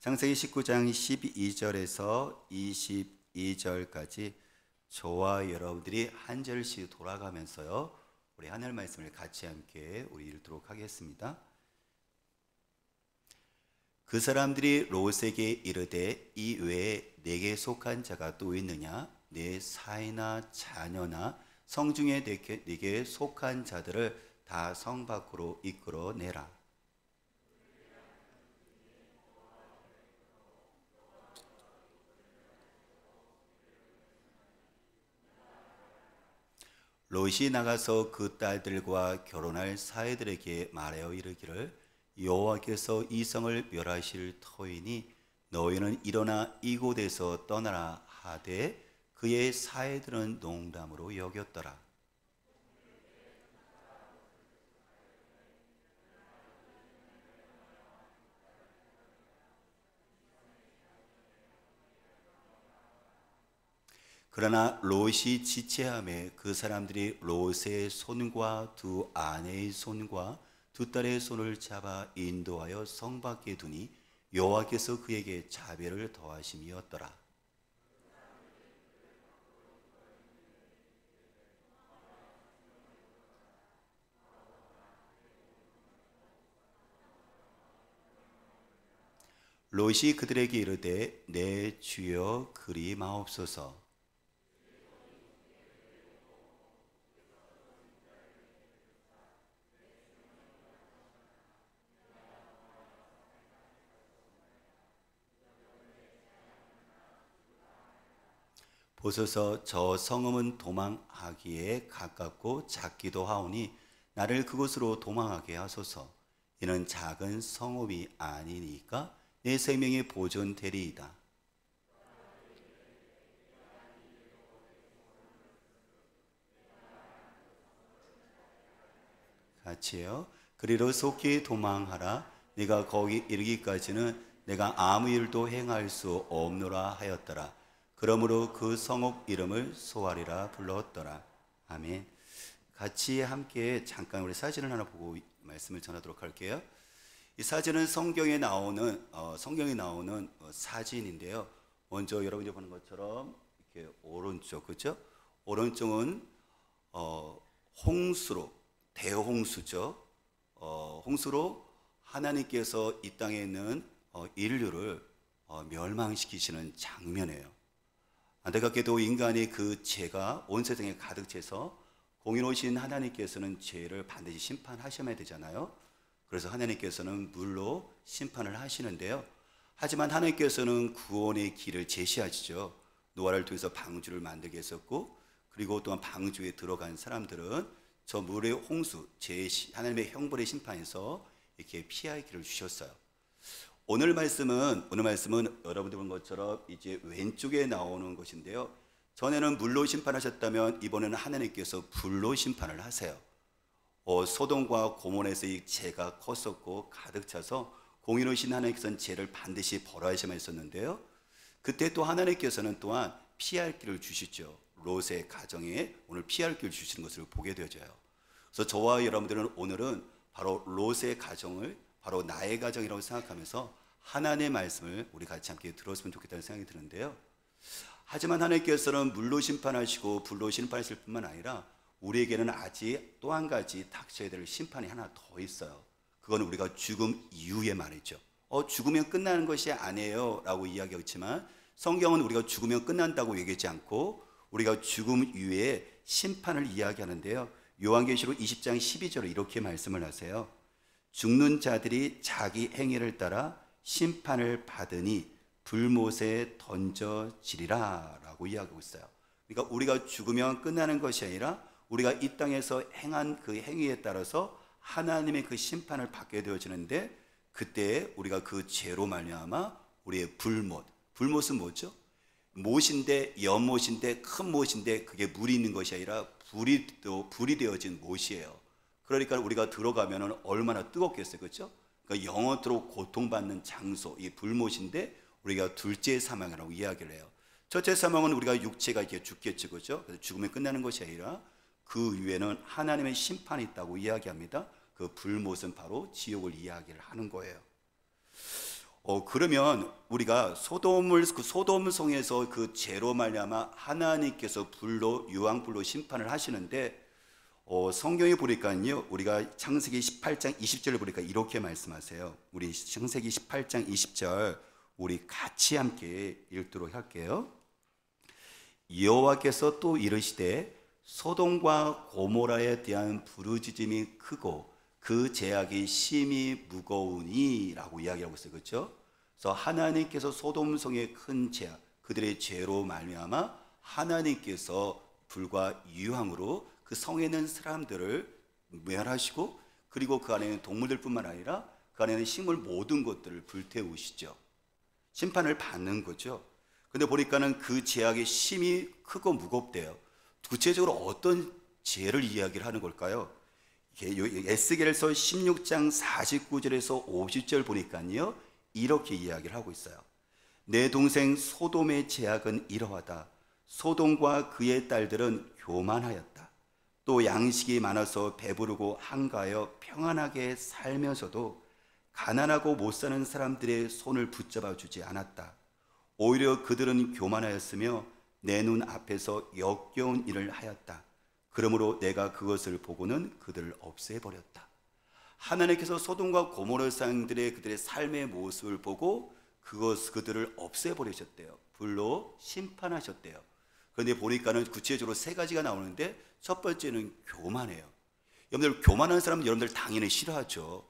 창세기 19장 12절에서 22절까지 저와 여러분들이 한 절씩 돌아가면서요, 우리 하늘 말씀을 같이 함께 우리 읽도록 하겠습니다. 그 사람들이 롯에게 이르되 이 외에 내게 속한 자가 또 있느냐? 내 사이나 자녀나 성중에 내게 속한 자들을 다 성 밖으로 이끌어내라. 롯이 나가서 그 딸들과 결혼할 사이들에게 말하여 이르기를 여호와께서 이 성을 멸하실 터이니 너희는 일어나 이곳에서 떠나라 하되 그의 사이들은 농담으로 여겼더라. 그러나 롯이 지체함에 그 사람들이 롯의 손과 두 아내의 손과 두 딸의 손을 잡아 인도하여 성 밖에 두니 여호와께서 그에게 자비를 더하심이었더라. 롯이 그들에게 이르되 내 주여 그리 마옵소서. 보소서 저 성읍은 도망하기에 가깝고 작기도 하오니 나를 그곳으로 도망하게 하소서. 이는 작은 성읍이 아니니까 내 생명이 보존되리이다. 같이요. 그리로 속히 도망하라. 네가 거기 이르기까지는 내가 아무 일도 행할 수 없노라 하였더라. 그러므로 그 성읍 이름을 소알이라 불렀더라. 아멘. 같이 함께 잠깐 우리 사진을 하나 보고 말씀을 전하도록 할게요. 이 사진은 성경에 나오는 사진인데요. 먼저 여러분이 보는 것처럼 이렇게 오른쪽, 그렇죠? 오른쪽은 홍수로, 대홍수죠. 홍수로 하나님께서 이 땅에 있는 인류를 멸망시키시는 장면이에요. 안타깝게도 인간의 그 죄가 온 세상에 가득 차서 공의로우신 하나님께서는 죄를 반드시 심판하셔야 되잖아요. 그래서 하나님께서는 물로 심판을 하시는데요. 하지만 하나님께서는 구원의 길을 제시하시죠. 노아를 통해서 방주를 만들게 했었고, 그리고 또한 방주에 들어간 사람들은 저 물의 홍수, 하나님의 형벌의 심판에서 이렇게 피할 길을 주셨어요. 오늘 말씀은 여러분들 본 것처럼 이제 왼쪽에 나오는 것인데요. 전에는 물로 심판하셨다면 이번에는 하나님께서 불로 심판을 하세요. 소돔과 고모라에서 이 죄가 컸었고 가득 차서 공의로우신 하나님께서는 죄를 반드시 벌하셔야만 했었는데요. 그때 또 하나님께서는 또한 피할 길을 주시죠. 롯의 가정에 오늘 피할 길을 주시는 것을 보게 되어져요. 그래서 저와 여러분들은 오늘은 바로 롯의 가정을 바로 나의 가정이라고 생각하면서 하나님의 말씀을 우리 같이 함께 들었으면 좋겠다는 생각이 드는데요. 하지만 하나님께서는 물로 심판하시고 불로 심판하실 뿐만 아니라 우리에게는 아직 또 한 가지 닥쳐야 될 심판이 하나 더 있어요. 그건 우리가 죽음 이후의 말이죠. 죽으면 끝나는 것이 아니에요 라고 이야기했지만 성경은 우리가 죽으면 끝난다고 얘기하지 않고 우리가 죽음 이후에 심판을 이야기하는데요. 요한계시록 20장 12절에 이렇게 말씀을 하세요. 죽는 자들이 자기 행위를 따라 심판을 받으니 불못에 던져지리라 라고 이야기하고 있어요. 그러니까 우리가 죽으면 끝나는 것이 아니라 우리가 이 땅에서 행한 그 행위에 따라서 하나님의 그 심판을 받게 되어지는데, 그때 우리가 그 죄로 말미암아 우리의 불못은 뭐죠? 못인데, 연못인데, 큰 못인데 그게 물이 있는 것이 아니라 불이 되어진 못이에요. 그러니까 우리가 들어가면 얼마나 뜨겁겠어요, 그렇죠? 그러니까 영원토록 고통받는 장소, 이 불못인데 우리가 둘째 사망이라고 이야기를 해요. 첫째 사망은 우리가 육체가 이렇게 죽겠죠, 그렇죠? 그래서 죽으면 끝나는 것이 아니라 그 위에는 하나님의 심판이 있다고 이야기합니다. 그 불못은 바로 지옥을 이야기를 하는 거예요. 그러면 우리가 그 소돔성에서 그 죄로 말미암아 하나님께서 불로 유황불로 심판을 하시는데 성경에 보니까요, 우리가 창세기 18장 20절을 보니까 이렇게 말씀하세요. 우리 창세기 18장 20절 우리 같이 함께 읽도록 할게요. 여호와께서 또 이르시되 소돔과 고모라에 대한 부르짖음이 크고 그 죄악이 심히 무거우니 라고 이야기하고 있어요. 그렇죠? 그래서 하나님께서 소돔성의 큰 죄악, 그들의 죄로 말미암아 하나님께서 불과 유황으로 그 성에 있는 사람들을 멸하시고, 그리고 그 안에 있는 동물들뿐만 아니라 그 안에 있는 식물 모든 것들을 불태우시죠. 심판을 받는 거죠. 근데 보니까는 그 죄악이 심히 크고 무겁대요. 구체적으로 어떤 죄를 이야기를 하는 걸까요? 에스겔서 16장 49절에서 50절 보니까요, 이렇게 이야기를 하고 있어요. 내 동생 소돔의 죄악은 이러하다. 소돔과 그의 딸들은 교만하였다. 또 양식이 많아서 배부르고 한가하여 평안하게 살면서도 가난하고 못 사는 사람들의 손을 붙잡아 주지 않았다. 오히려 그들은 교만하였으며 내 눈 앞에서 역겨운 일을 하였다. 그러므로 내가 그것을 보고는 그들을 없애버렸다. 하나님께서 소돔과 고모라 사람들의 그들의 삶의 모습을 보고 그들을 없애버리셨대요. 불로 심판하셨대요. 그런데 보니까는 구체적으로 세 가지가 나오는데, 첫 번째는 교만해요. 여러분들, 교만한 사람 여러분들 당연히 싫어하죠.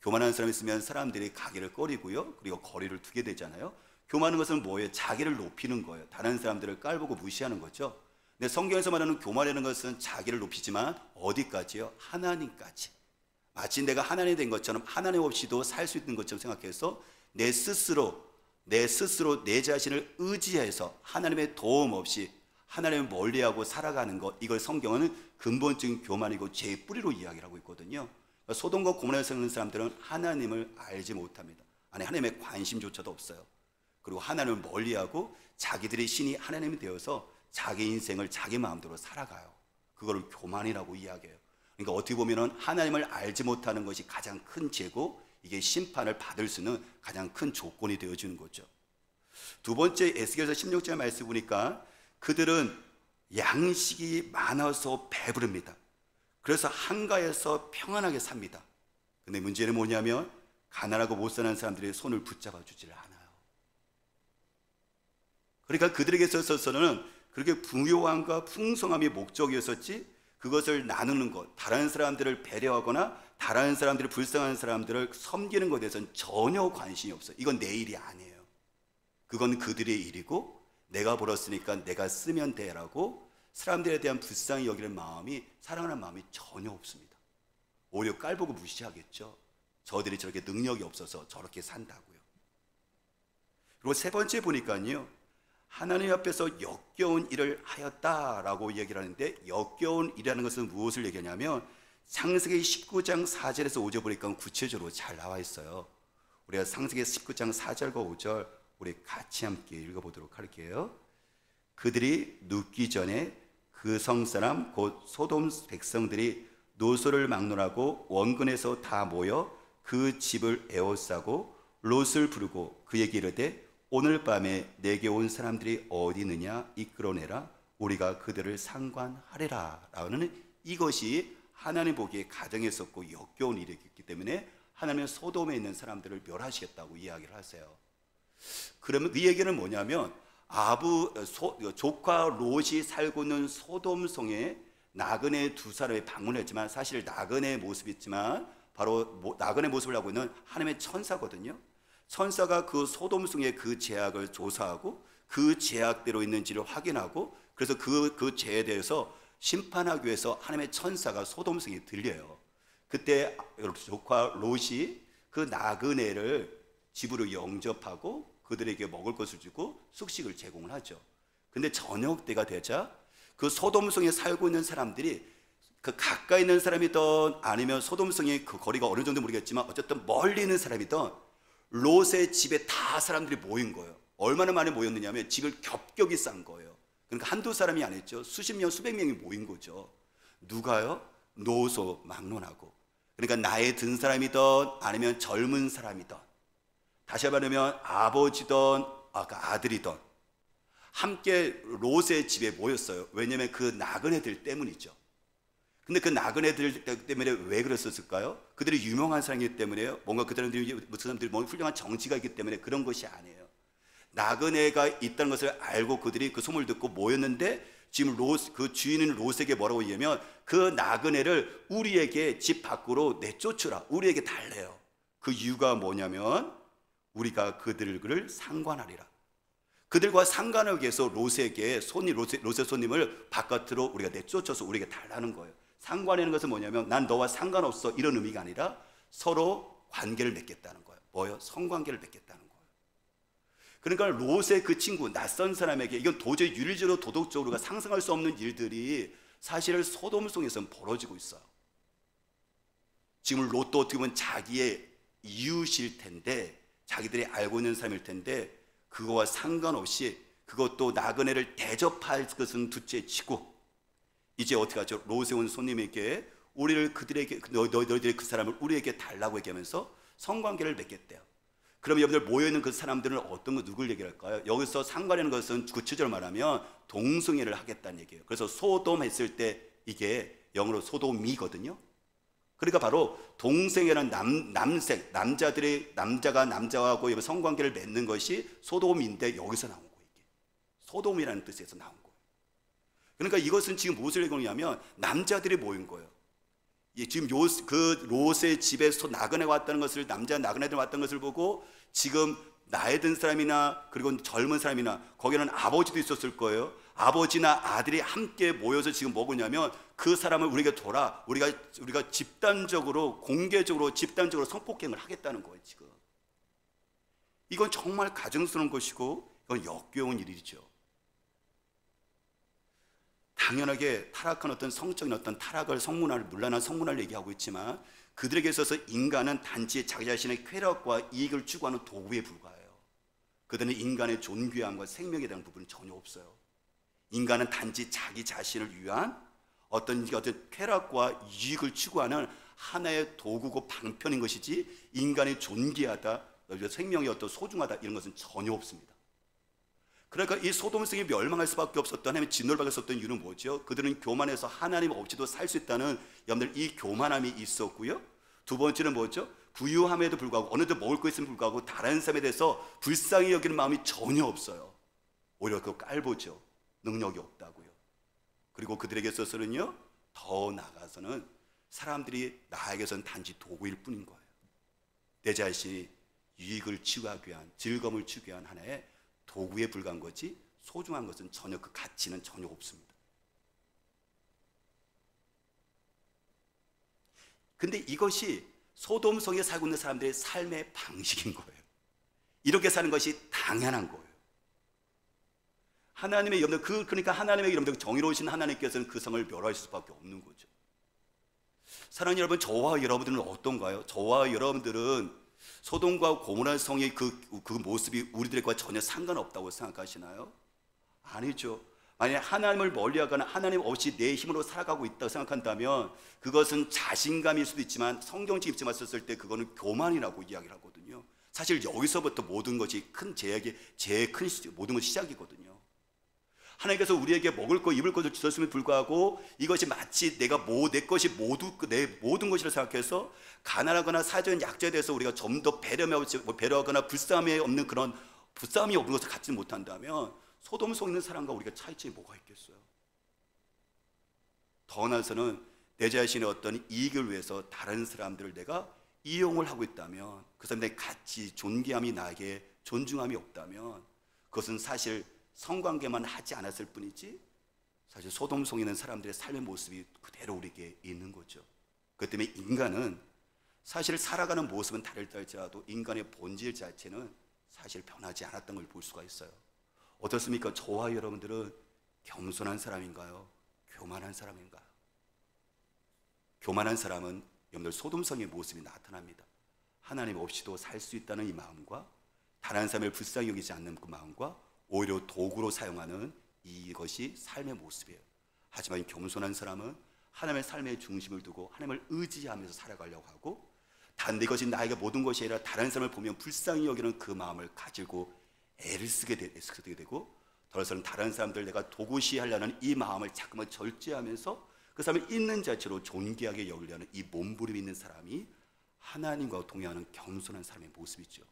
교만한 사람 있으면 사람들이 가게를 꺼리고요, 그리고 거리를 두게 되잖아요. 교만한 것은 뭐예요? 자기를 높이는 거예요. 다른 사람들을 깔보고 무시하는 거죠. 근데 성경에서 말하는 교만이라는 것은 자기를 높이지만 어디까지요? 하나님까지. 마치 내가 하나님이 된 것처럼, 하나님 없이도 살 수 있는 것처럼 생각해서 내 스스로 내 자신을 의지해서 하나님의 도움 없이 하나님을 멀리하고 살아가는 것, 이걸 성경은 근본적인 교만이고 죄의 뿌리로 이야기를 하고 있거든요. 소돔과 고모라에 사는 사람들은 하나님을 알지 못합니다. 아니, 하나님의 관심조차도 없어요. 그리고 하나님을 멀리하고 자기들의 신이 하나님이 되어서 자기 인생을 자기 마음대로 살아가요. 그거를 교만이라고 이야기해요. 그러니까 어떻게 보면 하나님을 알지 못하는 것이 가장 큰 죄고, 이게 심판을 받을 수 있는 가장 큰 조건이 되어주는 거죠. 두 번째, 에스겔서 16절 말씀 보니까 그들은 양식이 많아서 배부릅니다. 그래서 한가해서 평안하게 삽니다. 근데 문제는 뭐냐면 가난하고 못 사는 사람들의 손을 붙잡아 주지를 않아요. 그러니까 그들에게 있어서는 그렇게 부요함과 풍성함이 목적이었었지, 그것을 나누는 것, 다른 사람들을 배려하거나 다른 사람들이 불쌍한 사람들을 섬기는 것에 대해서는 전혀 관심이 없어요. 이건 내 일이 아니에요. 그건 그들의 일이고 내가 벌었으니까 내가 쓰면 돼라고 사람들에 대한 불쌍히 여기는 마음이, 사랑하는 마음이 전혀 없습니다. 오히려 깔보고 무시하겠죠. 저들이 저렇게 능력이 없어서 저렇게 산다고요. 그리고 세 번째 보니까요, 하나님 앞에서 역겨운 일을 하였다라고 얘기를 하는데, 역겨운 일이라는 것은 무엇을 얘기하냐면 창세기 19장 4절에서 5절 보니까 구체적으로 잘 나와 있어요. 우리가 창세기 19장 4절과 5절 우리 같이 함께 읽어보도록 할게요. 그들이 눕기 전에 그 성사람 곧 소돔 백성들이 노소를 막론하고 원근에서 다 모여 그 집을 에워싸고 롯을 부르고 그에게 이르되 오늘 밤에 내게 온 사람들이 어디 있느냐 이끌어내라, 우리가 그들을 상관하리라 라는, 이것이 하나님 보기에 가정했었고 역겨운 일이었기 때문에 하나님은 소돔에 있는 사람들을 멸하시겠다고 이야기를 하세요. 그러면 이 얘기는 뭐냐면 조카 롯이 살고 있는 소돔성에 나그네 두 사람이 방문했지만, 사실 나그네의 모습이 있지만 바로 나그네 모습을 하고 있는 하나님의 천사거든요. 천사가 그 소돔성의 그 죄악을 조사하고 그 죄악대로 있는지를 확인하고, 그래서 그 죄에 대해서 심판하기 위해서 하나님의 천사가 소돔성에 들려요. 그때 조카 롯이 그 나그네를 집으로 영접하고 그들에게 먹을 것을 주고 숙식을 제공을 하죠. 근데 저녁 때가 되자 그 소돔성에 살고 있는 사람들이, 그 가까이 있는 사람이든 아니면 소돔성의 그 거리가 어느 정도 모르겠지만 어쨌든 멀리 있는 사람이든 롯의 집에 다 사람들이 모인 거예요. 얼마나 많이 모였느냐면 집을 겹겹이 싼 거예요. 그러니까 한두 사람이 아니죠. 수십 명, 수백 명이 모인 거죠. 누가요? 노소 막론하고. 그러니까 나이 든 사람이든 아니면 젊은 사람이든 다시 말하면 아버지든 아들이든 함께 롯의 집에 모였어요. 왜냐하면 그 나그네들 때문이죠. 근데 그 나그네들 때문에 왜 그랬었을까요? 그들이 유명한 사람이기 때문에요? 뭔가 그들이 무슨 사람들이 뭐 훌륭한 정치가 있기 때문에 그런 것이 아니에요. 나그네가 있다는 것을 알고 그들이 그 소문을 듣고 모였는데 지금 그 주인은 롯에게 뭐라고 얘기하면 그 나그네를 우리에게 집 밖으로 내쫓으라. 우리에게 달래요. 그 이유가 뭐냐면 우리가 그들을 상관하리라. 그들과 상관하기 위해서 롯의 손님을 바깥으로 우리가 내쫓아서 우리에게 달라는 거예요. 상관하는 것은 뭐냐면 난 너와 상관없어 이런 의미가 아니라 서로 관계를 맺겠다는 거예요. 뭐예요? 성관계를 맺겠다는 거예요. 그러니까 롯의 그 친구, 낯선 사람에게 이건 도저히 윤리적으로 도덕적으로 상상할 수 없는 일들이 사실 소돔성에서는 벌어지고 있어요. 지금 롯도 어떻게 보면 자기의 이웃일 텐데, 자기들이 알고 있는 사람일 텐데 그거와 상관없이 그것도 나그네를 대접할 것은 둘째치고 이제 어떻게 하죠? 롯에 온 손님에게 우리를 그들에게 너희들이 그 사람을 우리에게 달라고 얘기하면서 성관계를 맺겠대요. 그럼 여러분들 모여있는 그 사람들은 누굴 얘기할까요? 여기서 상관하는 것은 구체적으로 말하면 동성애를 하겠다는 얘기예요. 그래서 소돔 했을 때 이게 영어로 소돔이거든요. 그러니까 바로 동성애라는 남자가 남자하고 성관계를 맺는 것이 소돔인데 여기서 나온 거예요. 이게 소돔이라는 뜻에서 나온 거예요. 그러니까 이것은 지금 무엇을 얘기하냐면 남자들이 모인 거예요. 지금 그 롯의 집에 나그네가 왔다는 것을, 남자 나그네들 왔다는 것을 보고 지금 나이 든 사람이나 그리고 젊은 사람이나 거기는 아버지도 있었을 거예요. 아버지나 아들이 함께 모여서 지금 뭐냐면 그 사람을 우리에게 둬라. 우리가 집단적으로 공개적으로 집단적으로 성폭행을 하겠다는 거예요. 지금 이건 정말 가증스러운 것이고 이건 역겨운 일이죠. 당연하게 타락한 어떤 성적인 어떤 타락을 문란한 성문화를 얘기하고 있지만 그들에게 있어서 인간은 단지 자기 자신의 쾌락과 이익을 추구하는 도구에 불과해요. 그들은 인간의 존귀함과 생명에 대한 부분은 전혀 없어요. 인간은 단지 자기 자신을 위한 어떤 쾌락과 이익을 추구하는 하나의 도구고 방편인 것이지 인간의 존귀하다, 생명이 어떤 소중하다 이런 것은 전혀 없습니다. 그러니까 이 소돔성이 멸망할 수밖에 없었던, 하나님의 진노를 받았었던 이유는 뭐죠? 그들은 교만해서 하나님 없이도 살 수 있다는 여러분들 이 교만함이 있었고요. 두 번째는 뭐죠? 부유함에도 불구하고 어느덧 먹을 거 있음에도 불구하고 다른 사람에 대해서 불쌍히 여기는 마음이 전혀 없어요. 오히려 그거 깔보죠. 능력이 없다고요. 그리고 그들에게 있어서는요, 더 나아가서는 사람들이 나에게선 단지 도구일 뿐인 거예요. 내 자신이 유익을 추구하기 위한, 즐거움을 추구하기 위한 하나의 도구에 불과한 거지 소중한 것은 전혀 그 가치는 전혀 없습니다. 근데 이것이 소돔성에 살고 있는 사람들의 삶의 방식인 거예요. 이렇게 사는 것이 당연한 거예요. 그러니까 하나님의 여러분들 정의로우신 하나님께서는 그 성을 멸할 수밖에 없는 거죠. 사랑하는 여러분, 저와 여러분들은 어떤가요? 저와 여러분들은 소돔과 고모라 성의 그 모습이 우리들과 전혀 상관없다고 생각하시나요? 아니죠. 만약 하나님을 멀리하거나 하나님 없이 내 힘으로 살아가고 있다고 생각한다면 그것은 자신감일 수도 있지만 성경적 입장에 봤을 때 그거는 교만이라고 이야기를 하거든요. 사실 여기서부터 모든 것이 모든 것이 시작이거든요. 하나님께서 우리에게 먹을 것, 입을 것을 주셨음에 불구하고 이것이 마치 내 모든 것이라 생각해서 가난하거나 사전 약자에 대해서 우리가 좀 더 배려하거나 불쌍함이 없는 것을 갖지 못한다면 소돔성 있는 사람과 우리가 차이점이 뭐가 있겠어요? 더 나아가서는 내 자신의 어떤 이익을 위해서 다른 사람들을 내가 이용을 하고 있다면, 그 사람들의 가치, 존귀함이 나에게 존중함이 없다면 그것은 사실 성관계만 하지 않았을 뿐이지 사실 소돔성 있는 사람들의 삶의 모습이 그대로 우리에게 있는 거죠. 그렇기 때문에 인간은 사실 살아가는 모습은 다를다 할지라도 인간의 본질 자체는 사실 변하지 않았던 걸 볼 수가 있어요. 어떻습니까? 저와 여러분들은 겸손한 사람인가요? 교만한 사람인가요? 교만한 사람은 여러분들 소돔성의 모습이 나타납니다. 하나님 없이도 살 수 있다는 이 마음과 다른 사람을 불쌍히 여기지 않는 그 마음과 오히려 도구로 사용하는 이것이 삶의 모습이에요. 하지만 겸손한 사람은 하나님의 삶의 중심을 두고 하나님을 의지하면서 살아가려고 하고 내 것이 나에게 모든 것이 아니라 다른 사람을 보면 불쌍히 여기는 그 마음을 가지고 애를 쓰게 되고, 더 이상 다른 사람들 내가 도구시하려는 이 마음을 자꾸만 절제하면서 그 사람을 있는 자체로 존귀하게 여기려는 이 몸부림 있는 사람이 하나님과 동행하는 겸손한 사람의 모습이죠.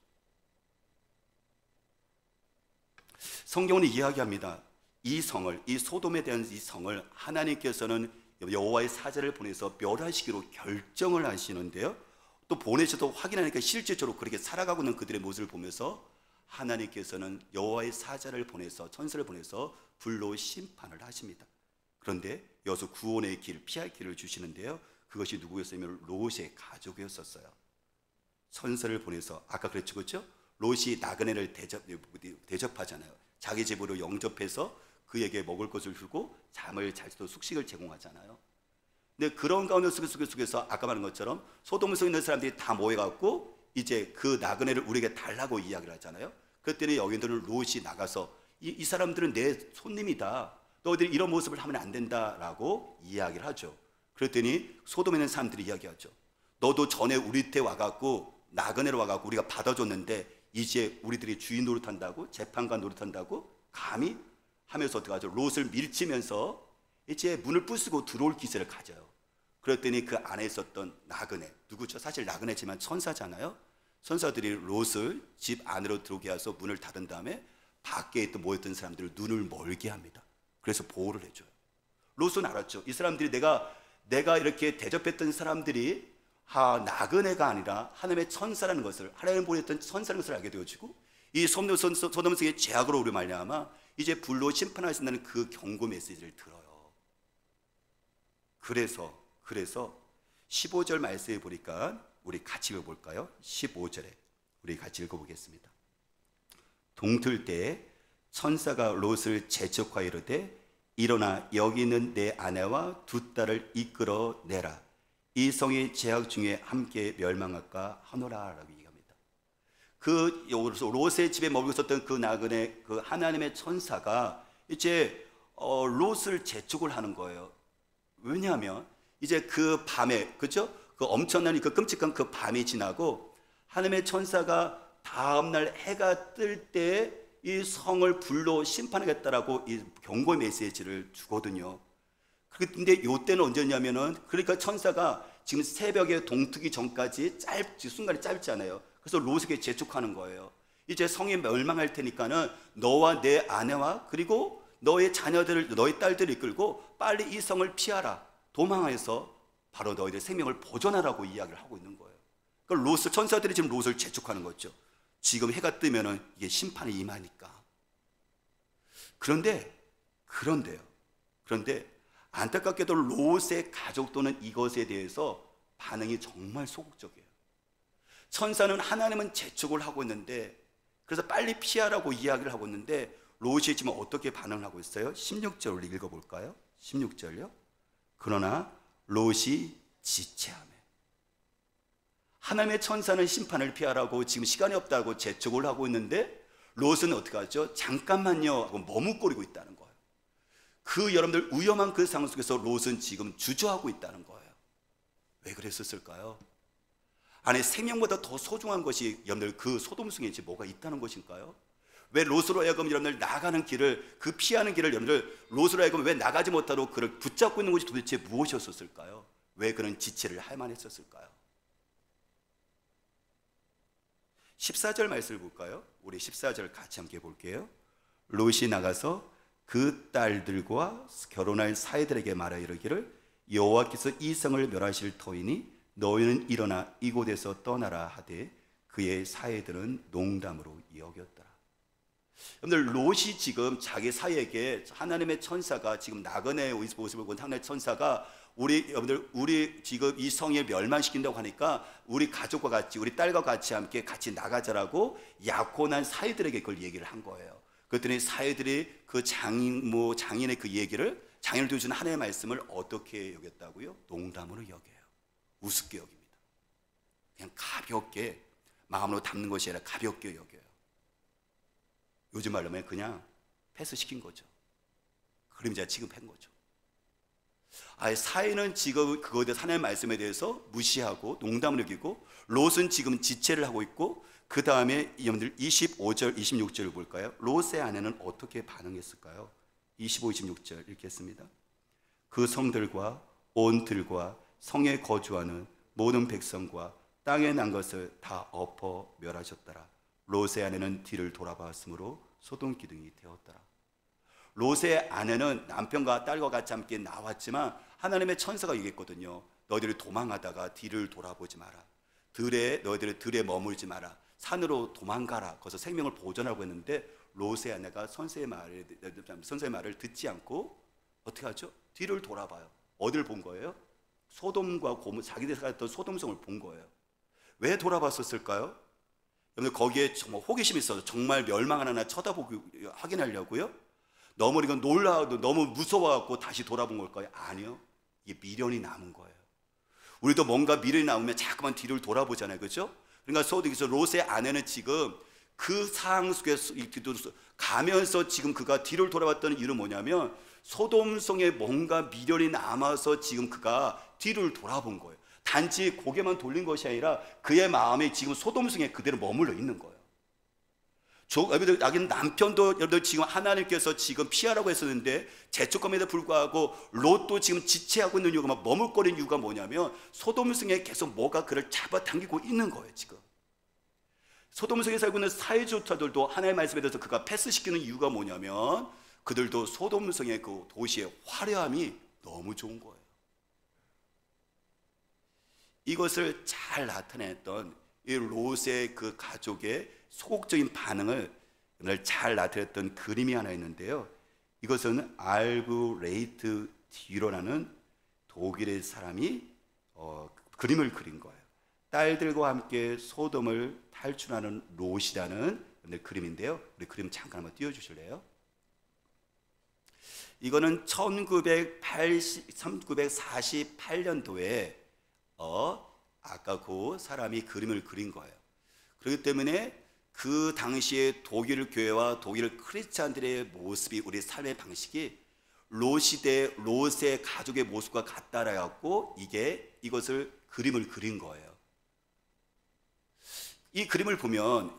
성경은 이야기합니다. 이 성을, 이 소돔에 대한 이 성을 하나님께서는 여호와의 사자를 보내서 멸하시기로 결정을 하시는데요, 또 보내셔서 확인하니까 실제적으로 그렇게 살아가고 있는 그들의 모습을 보면서 하나님께서는 여호와의 사자를 보내서, 천사를 보내서 불로 심판을 하십니다. 그런데 여기서 구원의 길, 피할 길을 주시는데요, 그것이 누구였냐면 롯의 가족이었었어요. 천사를 보내서, 아까 그랬죠, 그렇죠? 롯이 나그네를 대접하잖아요. 자기 집으로 영접해서 그에게 먹을 것을 주고 잠을 잘 수 숙식을 제공하잖아요. 근데 그런 가운데 속에서 아까 말한 것처럼 소돔성에 있는 사람들이 다 모여갖고 이제 그 나그네를 우리에게 달라고 이야기를 하잖아요. 그랬더니 여기들은 롯이 나가서 이 사람들은 내 손님이다, 너희들이 이런 모습을 하면 안 된다라고 이야기를 하죠. 그랬더니 소돔에 있는 사람들이 이야기하죠. 너도 전에 우리 때 와갖고 나그네로 와갖고 우리가 받아줬는데 이제 우리들이 주인 노릇한다고, 재판관 노릇한다고 감히 하면서 어떡하죠? 롯을 밀치면서 이제 문을 부수고 들어올 기세를 가져요. 그랬더니 그 안에 있었던 나그네, 누구죠? 사실 나그네지만 천사잖아요. 천사들이 롯을 집 안으로 들어오게 해서 문을 닫은 다음에 밖에 있던 모였던 사람들을 눈을 멀게 합니다. 그래서 보호를 해줘요. 롯은 알았죠. 이 사람들이 내가 이렇게 대접했던 사람들이 나그네가 아니라 하나님의 천사라는 것을, 하나님 보냈던 천사라는 것을 알게 되어지고, 이 소돔성의 죄악으로 우리 말미암아 이제 불로 심판하신다는 그 경고 메시지를 들어요. 그래서 15절 말씀에 보니까 우리 같이 읽어볼까요? 15절에 우리 같이 읽어보겠습니다. 동틀 때에 천사가 롯을 재촉하여 이르되 일어나 여기 있는 내 아내와 두 딸을 이끌어내라. 이 성의 죄악 중에 함께 멸망할까 하노라라고 얘기합니다. 그 롯의 집에 머물고 있었던 그 나그네, 그 하나님의 천사가 이제 롯을 재촉을 하는 거예요. 왜냐하면 이제 그 밤에, 그죠? 그 엄청난 그 끔찍한 그 밤이 지나고 하나님의 천사가 다음날 해가 뜰 때 이 성을 불로 심판하겠다라고 이 경고 메시지를 주거든요. 근데 이때는 언제냐면은, 그러니까 천사가 지금 새벽에 동트기 전까지 순간이 짧지 않아요. 그래서 롯에게 재촉하는 거예요. 이제 성이 멸망할 테니까는 너와 내 아내와 그리고 너의 자녀들을, 너의 딸들을 이끌고 빨리 이 성을 피하라. 도망해서 바로 너희들 생명을 보존하라고 이야기를 하고 있는 거예요. 그러니까 천사들이 지금 롯을 재촉하는 거죠. 지금 해가 뜨면은 이게 심판이 임하니까. 그런데 안타깝게도 롯의 가족들은 이것에 대해서 반응이 정말 소극적이에요. 천사는 하나님은 재촉을 하고 있는데, 그래서 빨리 피하라고 이야기를 하고 있는데 롯이 지금 어떻게 반응을 하고 있어요? 16절을 읽어볼까요? 16절요. 그러나 롯이 지체하며, 하나님의 천사는 심판을 피하라고 지금 시간이 없다고 재촉을 하고 있는데 롯은 어떻게 하죠? 잠깐만요 하고 머뭇거리고 있다는 거예요. 여러분들 위험한 그 상황 속에서 롯은 지금 주저하고 있다는 거예요. 왜 그랬었을까요? 안에 생명보다 더 소중한 것이 여러분들 그 소돔성에 뭐가 있다는 것일까요? 왜 롯으로 하여금 여러분들 나가는 길을, 그 피하는 길을 여러분들 롯으로 하여금 왜 나가지 못하도록 그를 붙잡고 있는 것이 도대체 무엇이었을까요? 왜 그런 지체를 할 만했었을까요? 14절 말씀을 볼까요? 우리 14절 같이 함께 볼게요. 롯이 나가서 그 딸들과 결혼할 사이들에게 말하 이르기를 여호와께서 이 성을 멸하실 터이니 너희는 일어나 이곳에서 떠나라 하되 그의 사이들은 농담으로 여겼더라. 여러분들 롯이 지금 자기 사이에게 하나님의 천사가, 지금 나그네의 모습을 본 하나님의 천사가 우리 지금 이 성을 멸망시킨다고 하니까 우리 가족과 같이, 우리 딸과 같이 함께 같이 나가자라고 약혼한 사이들에게 그걸 얘기를 한 거예요. 그랬더니 사이들이 그 장인의 그 얘기를, 장인을 도와주는 하나님의 말씀을 어떻게 여겼다고요? 농담으로 여겨요. 우습게 여깁니다. 그냥 가볍게, 마음으로 담는 것이 아니라 가볍게 여겨요. 요즘 말로 하면 그냥 패스시킨 거죠. 그림자 취급한 거죠. 아예 사회는 지금 그거에 대해서 하나님의 말씀에 대해서 무시하고 농담을 여기고, 롯은 지금 지체를 하고 있고, 그 다음에 여러분들 25절 26절을 볼까요? 롯의 아내는 어떻게 반응했을까요? 25, 26절 읽겠습니다. 그 성들과 온 들과 성에 거주하는 모든 백성과 땅에 난 것을 다 엎어 멸하셨더라. 롯의 아내는 뒤를 돌아봤으므로 소돔 기둥이 되었더라. 롯의 아내는 남편과 딸과 같이 함께 나왔지만 하나님의 천사가 얘기했거든요. 너희들이 도망하다가 뒤를 돌아보지 마라. 너희들이 들에 머물지 마라. 산으로 도망가라. 거기서 생명을 보존하고 했는데, 롯의 아내가 선생의 말을 듣지 않고 어떻게 하죠? 뒤를 돌아봐요. 어디를 본 거예요? 소돔과 고모, 자기들이 살았던 소돔성을 본 거예요. 왜 돌아봤었을까요? 여러분들 거기에 정말 호기심이 있어서 정말 멸망하나 쳐다보고 확인하려고요? 너무 이건 놀라도 너무 무서워갖고 다시 돌아본 걸까요? 아니요. 이게 미련이 남은 거예요. 우리도 뭔가 미련이 남으면 자꾸만 뒤를 돌아보잖아요, 그렇죠? 그러니까 소돔에서 롯의 아내는 지금 그 상황 속에서 가면서 지금 그가 뒤를 돌아봤던 이유는 뭐냐면, 소돔성에 뭔가 미련이 남아서 지금 그가 뒤를 돌아본 거예요. 단지 고개만 돌린 것이 아니라 그의 마음이 지금 소돔성에 그대로 머물러 있는 거예요. 여러분들, 남편도 여러분들 지금 하나님께서 지금 피하라고 했었는데 재촉감에도 불구하고 롯도 지금 지체하고 있는 이유가, 막 머물거리는 이유가 뭐냐면, 소돔성에 계속 뭐가 그를 잡아당기고 있는 거예요. 지금 소돔성에 살고 있는 사회주의자들도 하나님의 말씀에 대해서 그가 패스시키는 이유가 뭐냐면, 그들도 소돔성의 그 도시의 화려함이 너무 좋은 거예요. 이것을 잘 나타냈던 이 롯의 그 가족의 소극적인 반응을 잘 나타냈던 그림이 하나 있는데요. 이것은 알브레이트 디로라는 독일의 사람이 그림을 그린 거예요. 딸들과 함께 소돔을 탈출하는 롯이라는 그림인데요. 우리 그림 잠깐 한번 띄워주실래요? 이거는 1948년도에 아까 그 사람이 그림을 그린 거예요. 그렇기 때문에 그 당시에 독일 교회와 독일 크리스찬들의 모습이, 우리 삶의 방식이 롯의 가족의 모습과 같다라 갖고 이것을 그림을 그린 거예요. 이 그림을 보면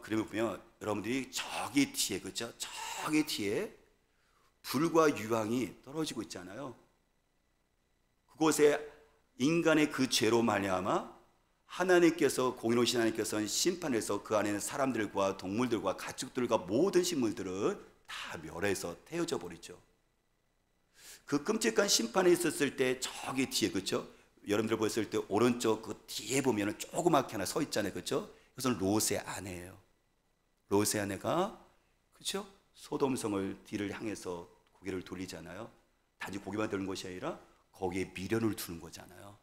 여러분들이 저기 뒤에, 그렇죠? 저기 뒤에 불과 유황이 떨어지고 있잖아요. 그곳에 인간의 그 죄로 말미암아 하나님께서, 공의로우신 하나님께서는 심판해서 그 안에는 사람들과 동물들과 가축들과 모든 식물들을 다 멸해서 태워져 버리죠. 그 끔찍한 심판이 있었을 때 저기 뒤에, 그렇죠? 여러분들 보셨을 때 오른쪽 그 뒤에 보면 조그맣게 하나 서 있잖아요, 그렇죠? 그것은 롯의 아내예요. 롯의 아내가, 그렇죠? 소돔성을 뒤를 향해서 고개를 돌리잖아요. 단지 고개만 돌리는 것이 아니라 거기에 미련을 두는 거잖아요.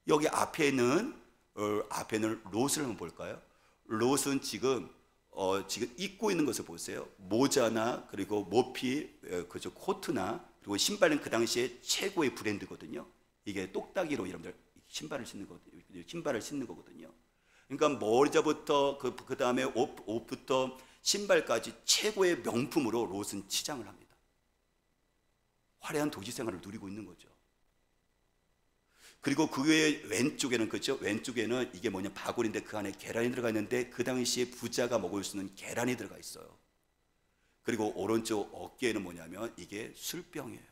여기 앞에는 롯을 한번 볼까요? 롯은 지금 입고 있는 것을 보세요. 모자나 그리고 모피, 그죠, 코트나 그리고 신발은 그 당시에 최고의 브랜드거든요. 이게 똑딱이로 여러분들 신발을 신는 거거든요. 그러니까 머리자부터 그 다음에 옷부터 신발까지 최고의 명품으로 롯은 치장을 합니다. 화려한 도시 생활을 누리고 있는 거죠. 그리고 그 외에 왼쪽에는, 그렇죠? 왼쪽에는 이게 뭐냐, 바구니인데 그 안에 계란이 들어가 있는데 그 당시에 부자가 먹을 수 있는 계란이 들어가 있어요. 그리고 오른쪽 어깨에는 뭐냐면 이게 술병이에요.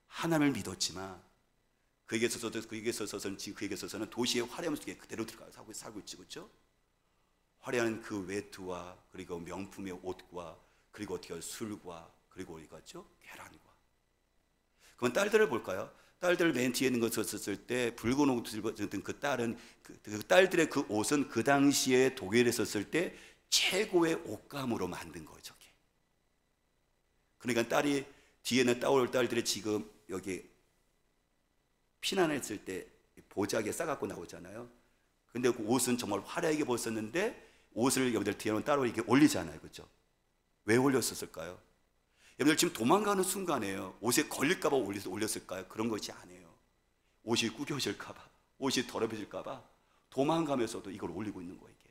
하나님을 믿었지만 그에게 있어서는 도시의 화려함 속에 그대로 들어가 살고 있지, 그렇죠? 화려한 그 외투와 그리고 명품의 옷과 그리고 어떻게 술과 그리고 어디 갔죠? 계란과. 그럼 딸들을 볼까요? 딸들 맨 뒤에 있는 것을 썼을 때 붉은 옷을 입었던 그 딸은 그 딸들의 그 옷은 그 당시에 독일에 썼을 때 최고의 옷감으로 만든 거예요, 저게. 그러니까 딸이 뒤에는 따올 딸들이 지금 여기 피난했을 때 보자기에 싸갖고 나오잖아요. 근데 그 옷은 정말 화려하게 벗었는데 옷을 여러분들 뒤에는 따로 이렇게 올리잖아요, 그렇죠? 왜 올렸었을까요? 여러분들 지금 도망가는 순간에요. 옷에 걸릴까봐 올렸을까요? 그런 것이 아니에요. 옷이 구겨질까봐, 옷이 더러워질까봐 도망가면서도 이걸 올리고 있는 거예요, 이게.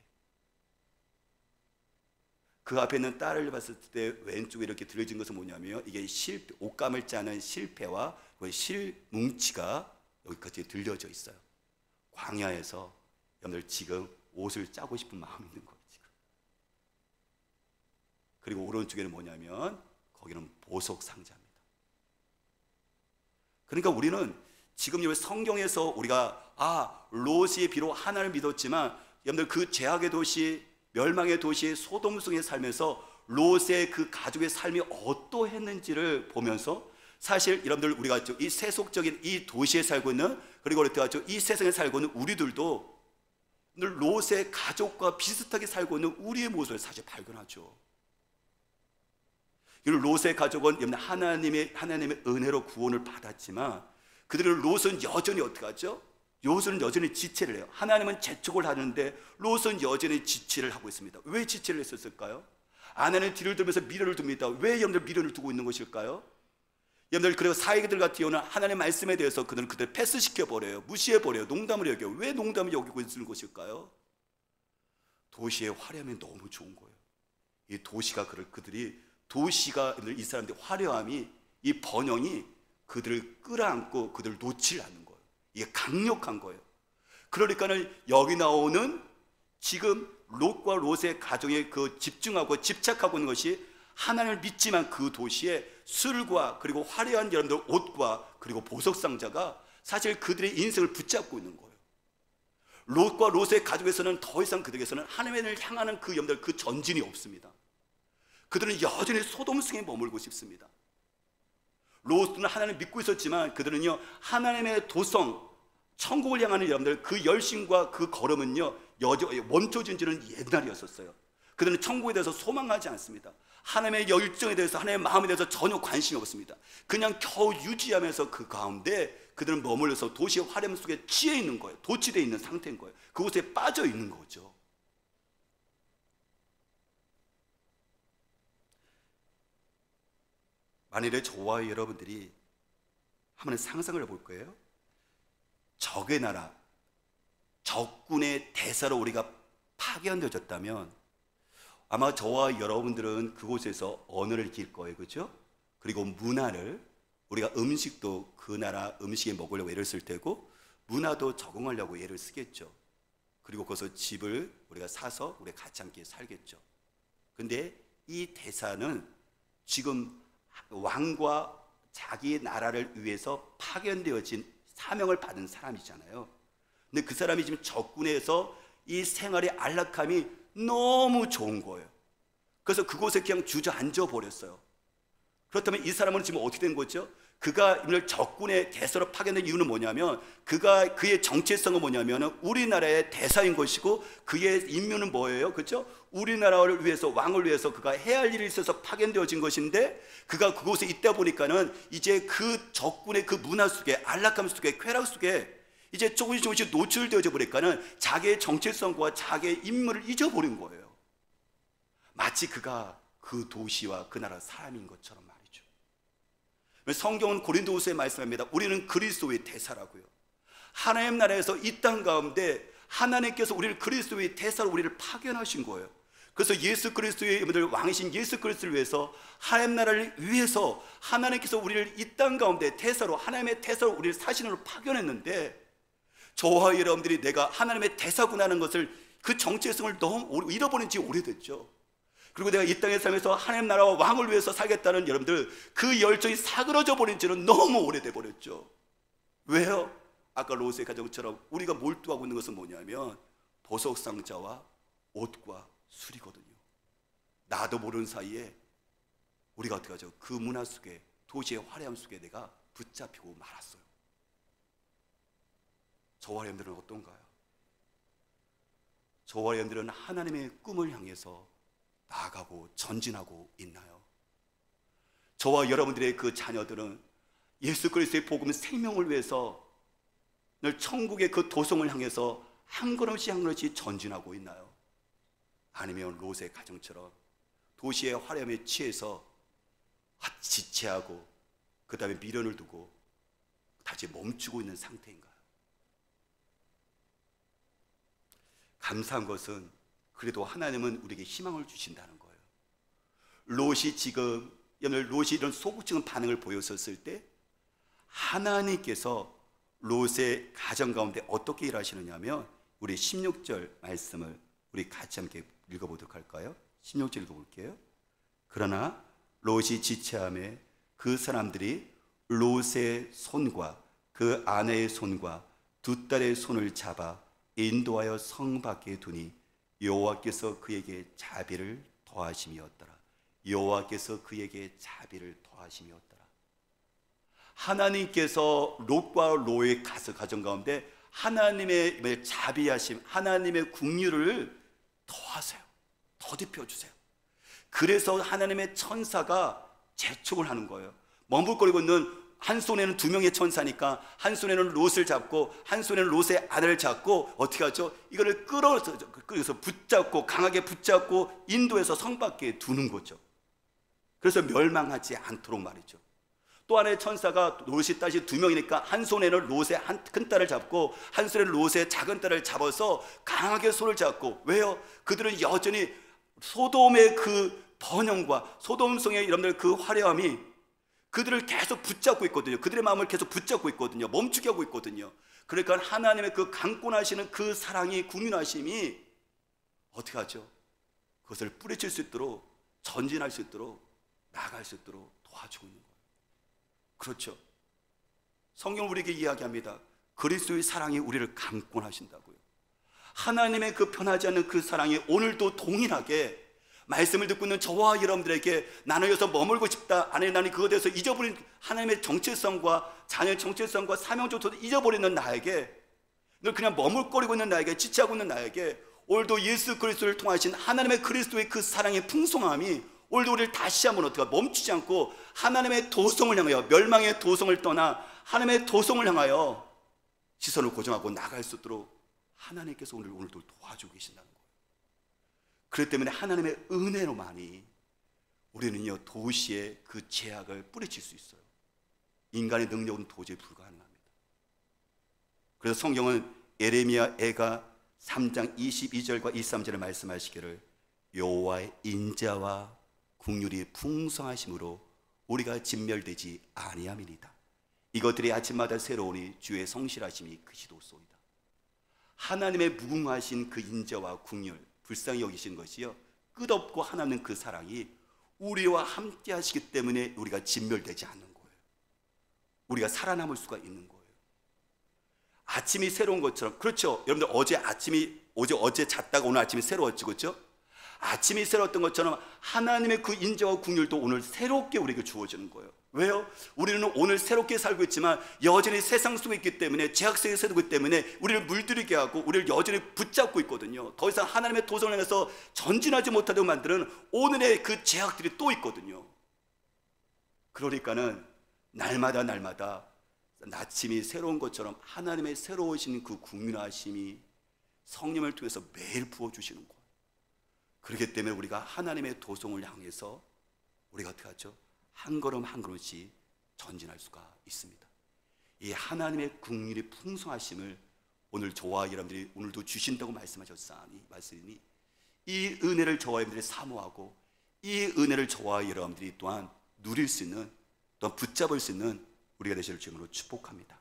그 앞에 있는 딸을 봤을 때 왼쪽에 이렇게 들어진 것은 뭐냐면 이게 실패, 옷감을 짜는 실패와 그 실뭉치가 여기까지 들려져 있어요. 광야에서 여러분들 지금 옷을 짜고 싶은 마음이 있는 거예요, 지금. 그리고 오른쪽에는 뭐냐면 거기는 보석 상자입니다. 그러니까 우리는 지금 이 성경에서 우리가 롯이 비록 하나님을 믿었지만 여러분들 그 죄악의 도시, 멸망의 도시 소돔성에 살면서 롯의 그 가족의 삶이 어떠했는지를 보면서 사실 여러분들 우리가 이 세속적인 이 도시에 살고 있는, 그리고 이 세상에 살고 있는 우리들도 늘 롯의 가족과 비슷하게 살고 있는 우리의 모습을 사실 발견하죠. 롯의 가족은 하나님의 은혜로 구원을 받았지만 그들은 롯은 여전히 어떻게 하죠? 롯은 여전히 지체를 해요. 하나님은 재촉을 하는데 롯은 여전히 지체를 하고 있습니다. 왜 지체를 했었을까요? 아내는 뒤를 돌면서 미련을 둡니다. 왜 여러분들 미련을 두고 있는 것일까요? 여러분들 그리고 사회들 같은 경우는 하나님의 말씀에 대해서 그들 패스시켜버려요. 무시해버려요. 농담을 여겨요. 왜 농담을 여기고 있는 것일까요? 도시의 화려함이 너무 좋은 거예요. 이 도시가 도시가 이 사람들의 화려함이, 이 번영이 그들을 끌어안고 그들을 놓지 않는 거예요. 이게 강력한 거예요. 그러니까는 여기 나오는 지금 롯과 롯의 가정에 그 집중하고 집착하고 있는 것이 하나님을 믿지만 그 도시에 술과 그리고 화려한 여러분들 옷과 그리고 보석 상자가 사실 그들의 인생을 붙잡고 있는 거예요. 롯과 롯의 가족에서는 더 이상 그들에게서는 하나님을 향하는 그 여러분들 그 전진이 없습니다. 그들은 여전히 소돔성에 머물고 싶습니다. 롯은 하나님을 믿고 있었지만 그들은요 하나님의 도성 천국을 향하는 여러분들 그 열심과 그 걸음은요 멈춰진 지는 옛날이었었어요. 그들은 천국에 대해서 소망하지 않습니다. 하나님의 열정에 대해서, 하나님의 마음에 대해서 전혀 관심이 없습니다. 그냥 겨우 유지하면서 그 가운데 그들은 머물러서 도시의 화려함 속에 취해 있는 거예요. 도취되어 있는 상태인 거예요. 그곳에 빠져 있는 거죠. 만일에 저와 여러분들이 한번 상상을 해볼 거예요. 적의 나라, 적군의 대사로 우리가 파견되어졌다면 아마 저와 여러분들은 그곳에서 언어를 익힐 거예요. 그렇죠? 그리고 문화를, 우리가 음식도 그 나라 음식에 먹으려고 애를 쓸 테고 문화도 적응하려고 애를 쓰겠죠. 그리고 거기서 집을 우리가 사서 우리가 같이 함께 살겠죠. 근데 이 대사는 지금 왕과 자기 나라를 위해서 파견되어진 사명을 받은 사람이잖아요. 근데 그 사람이 지금 적군에서 이 생활의 안락함이 너무 좋은 거예요. 그래서 그곳에 그냥 주저앉아 버렸어요. 그렇다면 이 사람은 지금 어떻게 된 거죠? 그가 적군의 대사로 파견된 이유는 뭐냐면 그의 정체성은 뭐냐면 우리나라의 대사인 것이고 그의 임무는 뭐예요? 그렇죠? 우리나라를 위해서, 왕을 위해서 그가 해야 할 일이 있어서 파견되어진 것인데 그가 그곳에 있다 보니까는 이제 그 적군의 그 문화 속에, 안락함 속에, 쾌락 속에 이제 조금씩 노출되어져 버리니까는 자기의 정체성과 자기의 임무를 잊어버린 거예요. 마치 그가 그 도시와 그 나라 사람인 것처럼 말이죠. 성경은 고린도후서에 말씀합니다. 우리는 그리스도의 대사라고요. 하나님 나라에서 이 땅 가운데 하나님께서 우리를 그리스도의 대사로 우리를 파견하신 거예요. 그래서 예수 그리스도의 왕이신 예수 그리스도를 위해서, 하나님 나라를 위해서 하나님께서 우리를 이 땅 가운데 대사로, 하나님의 대사로 우리를 사신으로 파견했는데 저와 여러분들이 내가 하나님의 대사구나 하는 것을, 그 정체성을 너무 잃어버린 지 오래됐죠. 그리고 내가 이 땅에 살면서 하나님 나라와 왕을 위해서 살겠다는 여러분들 그 열정이 사그러져 버린 지는 너무 오래돼 버렸죠. 왜요? 아까 롯의 가정처럼 우리가 몰두하고 있는 것은 뭐냐면 보석 상자와 옷과 술이거든요. 나도 모르는 사이에 우리가 어떻게 하죠? 그 문화 속에, 도시의 화려함 속에 내가 붙잡히고 말았어요. 저와 여러분들은 어떤가요? 저와 여러분들은 하나님의 꿈을 향해서 나아가고 전진하고 있나요? 저와 여러분들의 그 자녀들은 예수 그리스도의 복음 생명을 위해서 늘 천국의 그 도성을 향해서 한 걸음씩 한 걸음씩 전진하고 있나요? 아니면 롯의 가정처럼 도시의 화려함에 취해서 지체하고 그 다음에 미련을 두고 다시 멈추고 있는 상태인가요? 감사한 것은 그래도 하나님은 우리에게 희망을 주신다는 거예요. 롯이 지금 롯이 이런 소극적인 반응을 보였었을 때 하나님께서 롯의 가정 가운데 어떻게 일하시느냐면 우리 16절 말씀을 우리 같이 함께 읽어보도록 할까요? 16절 읽어볼게요. 그러나 롯이 지체함에 그 사람들이 롯의 손과 그 아내의 손과 두 딸의 손을 잡아 인도하여 성 밖에 두니 여호와께서 그에게 자비를 더하심이었더라. 여호와께서 그에게 자비를 더하심이었더라. 하나님께서 롯과 롯의 가정 가운데 하나님의 자비하심, 하나님의 긍휼을 더하세요. 더딥혀 주세요. 그래서 하나님의 천사가 재촉을 하는 거예요. 머물거리고 있는 한 손에는 두 명의 천사니까 한 손에는 롯을 잡고 한 손에는 롯의 아내를 잡고 어떻게 하죠? 이거를 끌어서 붙잡고 강하게 붙잡고 인도해서 성 밖에 두는 거죠. 그래서 멸망하지 않도록 말이죠. 또 하나의 천사가 롯이 딸이 두 명이니까 한 손에는 롯의 큰 딸을 잡고 한 손에는 롯의 작은 딸을 잡아서 강하게 손을 잡고, 왜요? 그들은 여전히 소돔의 그 번영과 소돔성의 여러분들 그 화려함이 그들을 계속 붙잡고 있거든요. 그들의 마음을 계속 붙잡고 있거든요. 멈추게 하고 있거든요. 그러니까 하나님의 그 강권하시는 그 사랑이, 국민하심이 어떻게 하죠? 그것을 뿌리칠 수 있도록, 전진할 수 있도록, 나아갈 수 있도록 도와주고 있는 거예요. 그렇죠. 성경은 우리에게 이야기합니다. 그리스도의 사랑이 우리를 강권하신다고요. 하나님의 그 변하지 않는 그 사랑이 오늘도 동일하게 말씀을 듣고 있는 저와 여러분들에게 나는 여기서 머물고 싶다, 아니 나는 그것에 대해서 잊어버린 하나님의 정체성과 자녀의 정체성과 사명조차도 잊어버리는 나에게, 늘 그냥 머물거리고 있는 나에게, 지체하고 있는 나에게 오늘도 예수 그리스도를 통하신 하나님의 그리스도의 그 사랑의 풍성함이 오늘도 우리를 다시 한번 어떻게 멈추지 않고 하나님의 도성을 향하여, 멸망의 도성을 떠나 하나님의 도성을 향하여 시선을 고정하고 나갈 수 있도록 하나님께서 오늘도 도와주고 계신다는 거예요. 그렇기 때문에 하나님의 은혜로만이 우리는요 도시에 그 죄악을 뿌리칠 수 있어요. 인간의 능력은 도저히 불가능합니다. 그래서 성경은 예레미야 애가 3장 22절과 23절에 말씀하시기를 여호와의 인자와 긍휼이 풍성하심으로 우리가 진멸되지 아니함이니이다. 이것들이 아침마다 새로우니 주의 성실하심이 크시도소이다. 하나님의 무궁하신 그 인자와 긍휼, 불쌍히 여기신 것이요 끝없고 하나님 그 사랑이 우리와 함께 하시기 때문에 우리가 진멸되지 않는 거예요. 우리가 살아남을 수가 있는 거예요. 아침이 새로운 것처럼, 그렇죠. 여러분들 어제 잤다가 오늘 아침이 새로웠죠, 그렇죠? 아침이 새로웠던 것처럼 하나님의 그 인자와 긍휼도 오늘 새롭게 우리에게 주어지는 거예요. 왜요? 우리는 오늘 새롭게 살고 있지만 여전히 세상 속에 있기 때문에, 죄악 속에 살고 때문에 우리를 물들이게 하고 우리를 여전히 붙잡고 있거든요. 더 이상 하나님의 도성을 향해서 전진하지 못하도록 만드는 오늘의 그 죄악들이 또 있거든요. 그러니까는 날마다 아침이 새로운 것처럼 하나님의 새로우신 그 국민하심이 성령을 통해서 매일 부어주시는 거예요. 그렇기 때문에 우리가 하나님의 도성을 향해서 우리가 어떻게 하죠? 한 걸음 한 걸음씩 전진할 수가 있습니다. 이 하나님의 긍휼이 풍성하심을 오늘 저와 여러분들이 오늘도 주신다고 말씀하셨사니, 이 은혜를 저와 여러분들이 사모하고 이 은혜를 저와 여러분들이 또한 누릴 수 있는, 또한 붙잡을 수 있는 우리가 되시를 주님으로 축복합니다.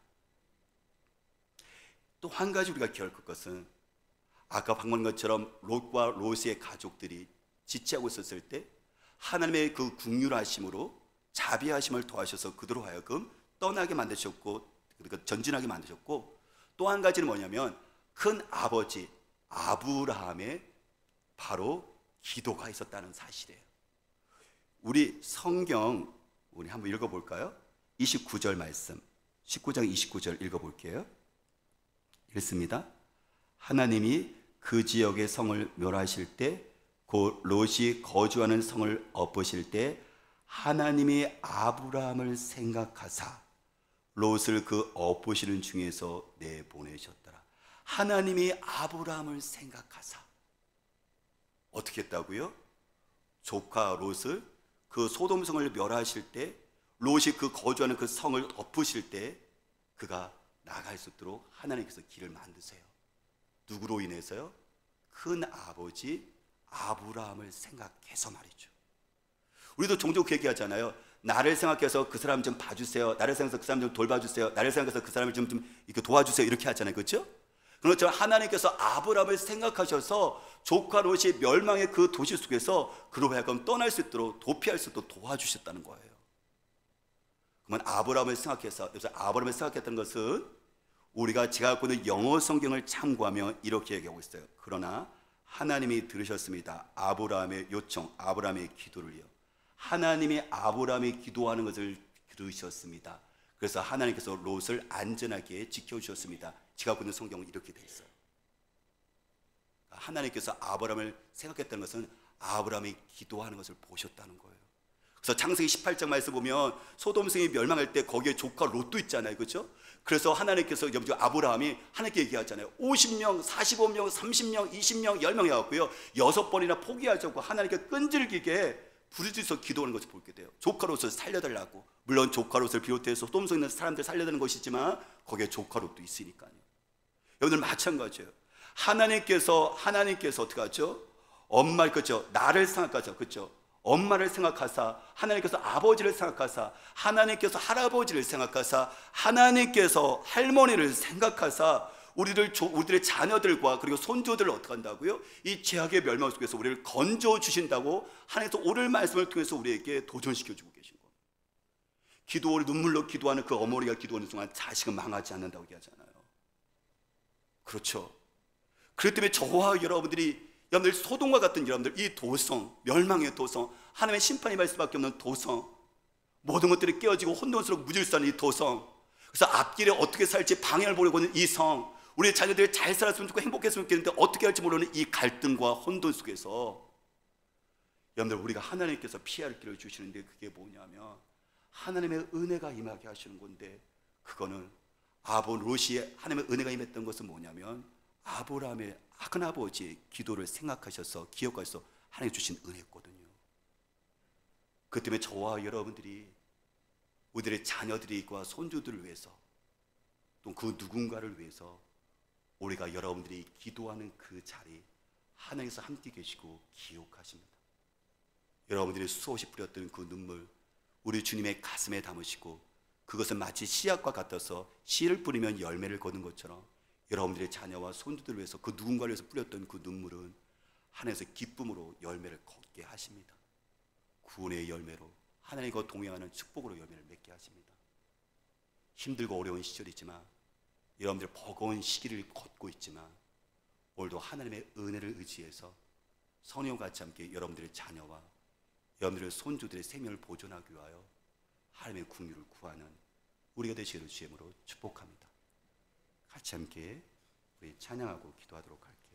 또 한 가지 우리가 기억할 것은, 아까 방금 것처럼 롯과 롯의 가족들이 지체하고 있었을 때 하나님의 그 긍휼하심으로 자비하심을 더하셔서 그들로 하여금 떠나게 만드셨고, 그러니까 전진하게 만드셨고, 또 한 가지는 뭐냐면 큰 아버지 아브라함의 바로 기도가 있었다는 사실이에요. 우리 성경 우리 한번 읽어볼까요? 29절 말씀, 19장 29절 읽어볼게요. 읽습니다. 하나님이 그 지역의 성을 멸하실 때, 곧 롯이 거주하는 성을 엎으실 때 하나님이 아브라함을 생각하사 롯을 그 엎으시는 중에서 내보내셨더라. 하나님이 아브라함을 생각하사 어떻게 했다고요? 조카 롯을 그 소돔성을 멸하실 때, 롯이 그 거주하는 그 성을 엎으실 때 그가 나갈 수 있도록 하나님께서 길을 만드세요. 누구로 인해서요? 큰 아버지 아브라함을 생각해서 말이죠. 우리도 종종 그 얘기하잖아요. 나를 생각해서 그 사람 좀 봐주세요. 나를 생각해서 그 사람 좀 돌봐주세요. 나를 생각해서 그 사람을 좀 이렇게 도와주세요. 이렇게 하잖아요. 그렇죠? 그런 것처럼 하나님께서 아브라함을 생각하셔서 조카 롯이 멸망의 그 도시 속에서 그로 하여금 떠날 수 있도록 도피할 수 있도록 도와주셨다는 거예요. 그러면 아브라함을 생각해서, 여기서 아브라함을 생각했던 것은 우리가 제가 갖고 있는 영어 성경을 참고하면 이렇게 얘기하고 있어요. 그러나 하나님이 들으셨습니다. 아브라함의 요청, 아브라함의 기도를요. 하나님이 아브라함이 기도하는 것을 들으셨습니다. 그래서 하나님께서 롯을 안전하게 지켜주셨습니다. 제가 갖고 있는 성경은 이렇게 되어 있어요. 하나님께서 아브라함을 생각했다는 것은 아브라함이 기도하는 것을 보셨다는 거예요. 그래서 창세기 18장 말씀 보면 소돔 성이 멸망할 때 거기에 조카 롯도 있잖아요. 그렇죠? 그래서 하나님께서 아브라함이 하나님께 얘기하잖아요. 50명, 45명, 30명, 20명, 10명 해갖고요 6번이나 포기하자고 하나님께 끈질기게 부르짖어서 기도하는 것을 보게 돼요. 조카 롯을 살려달라고. 물론 조카 롯을 비롯해서 소돔 성에 있는 사람들 살려달라는 것이지만 거기에 조카 롯도 있으니까요. 여러분들 마찬가지예요. 하나님께서 어떻게 하죠? 엄마를, 그렇죠? 나를 생각하죠. 그렇죠? 엄마를 생각하사, 하나님께서 아버지를 생각하사, 하나님께서 할아버지를 생각하사, 하나님께서 할머니를 생각하사 우리들의 자녀들과 그리고 손주들을 어떻게 한다고요? 이 죄악의 멸망 속에서 우리를 건져 주신다고 하나님께서 오늘 말씀을 통해서 우리에게 도전시켜 주고 계신 거예요. 기도를 눈물로 기도하는 그 어머니가 기도하는 순간 자식은 망하지 않는다고 얘기하잖아요. 그렇죠? 그렇기 때문에 저와 여러분들 소돔과 같은 여러분들, 이 도성, 멸망의 도성, 하나님의 심판이 임할 수밖에 없는 도성, 모든 것들이 깨어지고 혼돈스럽고 무질서한 이 도성, 그래서 앞길에 어떻게 살지 방향을 모르고 있는 이 성, 우리 자녀들이 잘 살았으면 좋겠고 행복했으면 좋겠는데 어떻게 할지 모르는 이 갈등과 혼돈 속에서 여러분들, 우리가 하나님께서 피할 길을 주시는데 그게 뭐냐면 하나님의 은혜가 임하게 하시는 건데, 그거는 롯이 하나님의 은혜가 임했던 것은 뭐냐면 아브라함의 큰아버지의 기도를 생각하셔서 기억하셔서 하나님 주신 은혜였거든요. 그 때문에 저와 여러분들이 우리들의 자녀들과 손주들을 위해서, 또 그 누군가를 위해서 우리가 여러분들이 기도하는 그 자리 하나님께서 함께 계시고 기억하십니다. 여러분들이 수없이 뿌렸던 그 눈물 우리 주님의 가슴에 담으시고, 그것은 마치 씨앗과 같아서 씨를 뿌리면 열매를 거둔 것처럼 여러분들의 자녀와 손주들을 위해서 그 누군가를 위해서 뿌렸던 그 눈물은 하나님께서 기쁨으로 열매를 걷게 하십니다. 구원의 열매로, 하나님과 동행하는 축복으로 열매를 맺게 하십니다. 힘들고 어려운 시절이지만, 여러분들 버거운 시기를 걷고 있지만, 오늘도 하나님의 은혜를 의지해서 성령과 같이 함께 여러분들의 자녀와 여러분들의 손주들의 생명을 보존하기 위하여 하나님의 긍휼을 구하는 우리가 되시기를 주님으로 축복합니다. 같이 함께 우리 찬양하고 기도하도록 할게요.